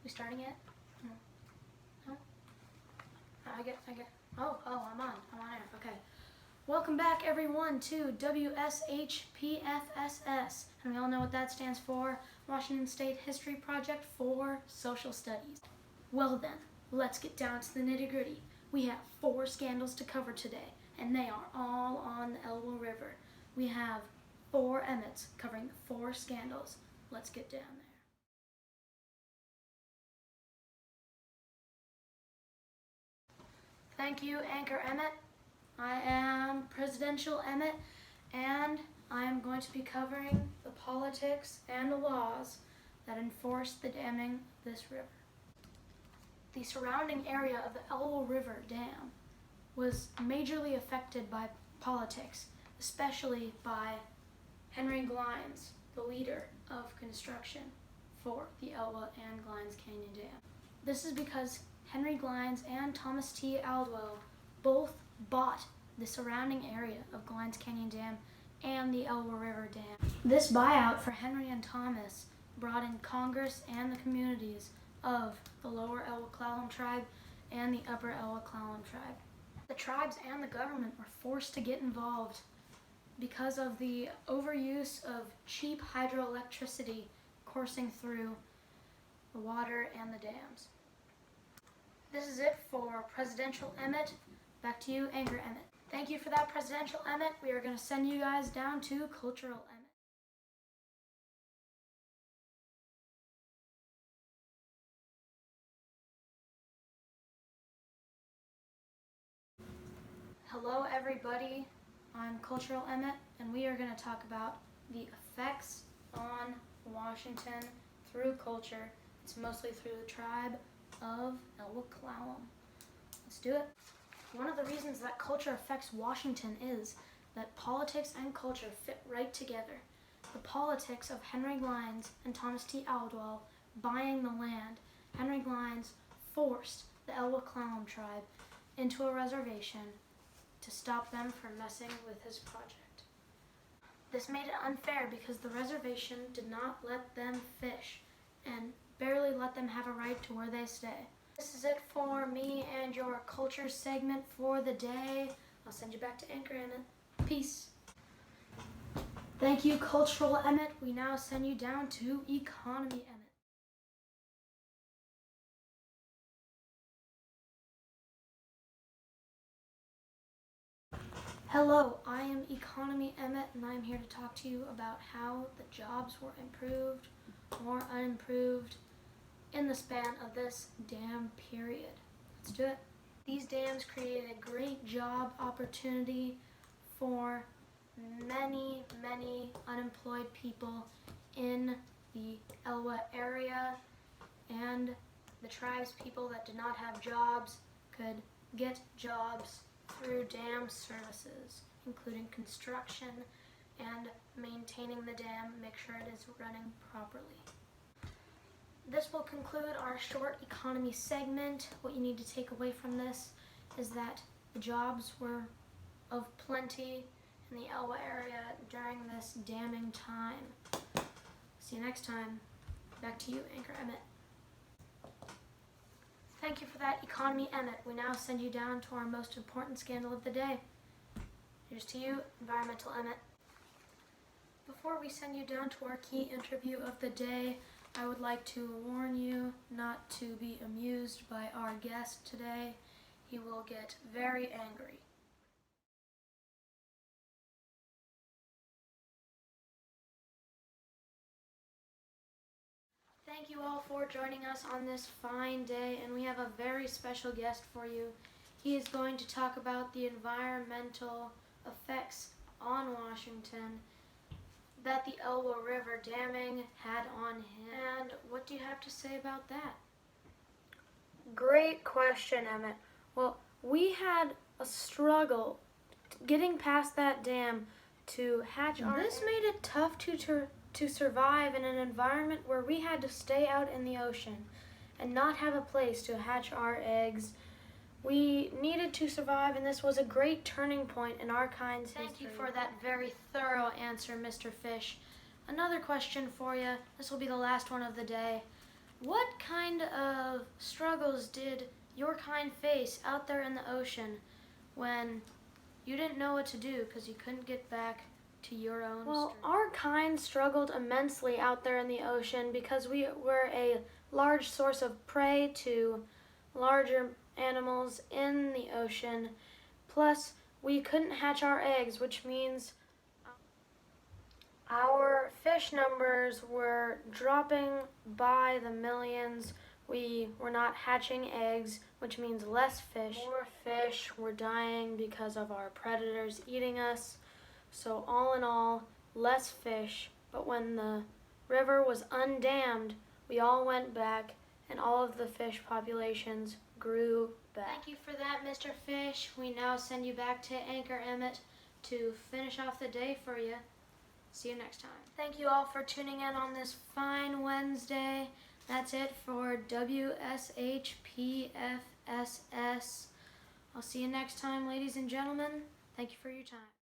We starting it? No? I get. Oh, I'm on air. Okay. Welcome back, everyone, to WSHPFSS. And we all know what that stands for, Washington State History Project for Social Studies. Well then, let's get down to the nitty-gritty. We have 4 scandals to cover today, and they are all on the Elwha River. We have 4 Emmets covering 4 scandals. Let's get down there. Thank you, Anchor Emmet. I am Presidential Emmet, and I am going to be covering the politics and the laws that enforce the damming of this river. The surrounding area of the Elwha River Dam was majorly affected by politics, especially by Henry Glines, the leader of construction for the Elwha and Glines Canyon Dam. This is because Henry Glines and Thomas T. Aldwell both bought the surrounding area of Glines Canyon Dam and the Elwha River Dam. This buyout for Henry and Thomas brought in Congress and the communities of the Lower Elwha Clallam tribe and the Upper Elwha Clallam tribe. The tribes and the government were forced to get involved because of the overuse of cheap hydroelectricity coursing through the water and the dams. This is it for Presidential Emmet. Back to you, Anchor Emmet. Thank you for that, Presidential Emmet. We are going to send you guys down to Cultural Emmet. Hello, everybody. I'm Cultural Emmet, and we are going to talk about the effects on Washington through culture. It's mostly through the tribe of Elwha Clallam. Let's do it. One of the reasons that culture affects Washington is that politics and culture fit right together. The politics of Henry Glines and Thomas T. Aldwell buying the land. Henry Glines forced the Elwha Clallam tribe into a reservation to stop them from messing with his project. This made it unfair because the reservation did not let them fish and barely let them have a right to where they stay. This is it for me and your culture segment for the day. I'll send you back to Anchor Emmet. Peace. Thank you, Cultural Emmet. We now send you down to Economy Emmet. Hello, I am Economy Emmet, and I'm here to talk to you about how the jobs were improved or unimproved in the span of this dam period. Let's do it. These dams created a great job opportunity for many unemployed people in the Elwha area, and the tribes people that did not have jobs could get jobs through dam services, including construction and maintaining the dam, make sure it is running properly. This will conclude our short economy segment. What you need to take away from this is that the jobs were of plenty in the Elwha area during this damming time. See you next time. Back to you, Anchor Emmet. Thank you for that, Economy Emmet. We now send you down to our most important scandal of the day. Here's to you, Environmental Emmet. Before we send you down to our key interview of the day, I would like to warn you not to be amused by our guest today. He will get very angry. Thank you all for joining us on this fine day, and we have a very special guest for you. He is going to talk about the environmental effects on Washington that the Elwha River damming had on him. And what do you have to say about that? Great question, Emmet. Well, we had a struggle getting past that dam to hatch our... This made it tough to survive in an environment where we had to stay out in the ocean and not have a place to hatch our eggs. We needed to survive, and this was a great turning point in our kind's history. Thank you for that very thorough answer, Mr. Fish. Another question for you. This will be the last one of the day. What kind of struggles did your kind face out there in the ocean when you didn't know what to do because you couldn't get back to your own stream? Our kind struggled immensely out there in the ocean because we were a large source of prey to larger animals in the ocean. Plus, we couldn't hatch our eggs, which means our fish numbers were dropping by the millions. We were not hatching eggs, which means less fish. More fish were dying because of our predators eating us. So all in all, less fish. But when the river was undammed, we all went back and all of the fish populations grew back. Thank you for that, Mr. Fish. We now send you back to Anchor Emmett to finish off the day for you. See you next time. Thank you all for tuning in on this fine Wednesday. That's it for WSHPFSS. I'll see you next time, ladies and gentlemen. Thank you for your time.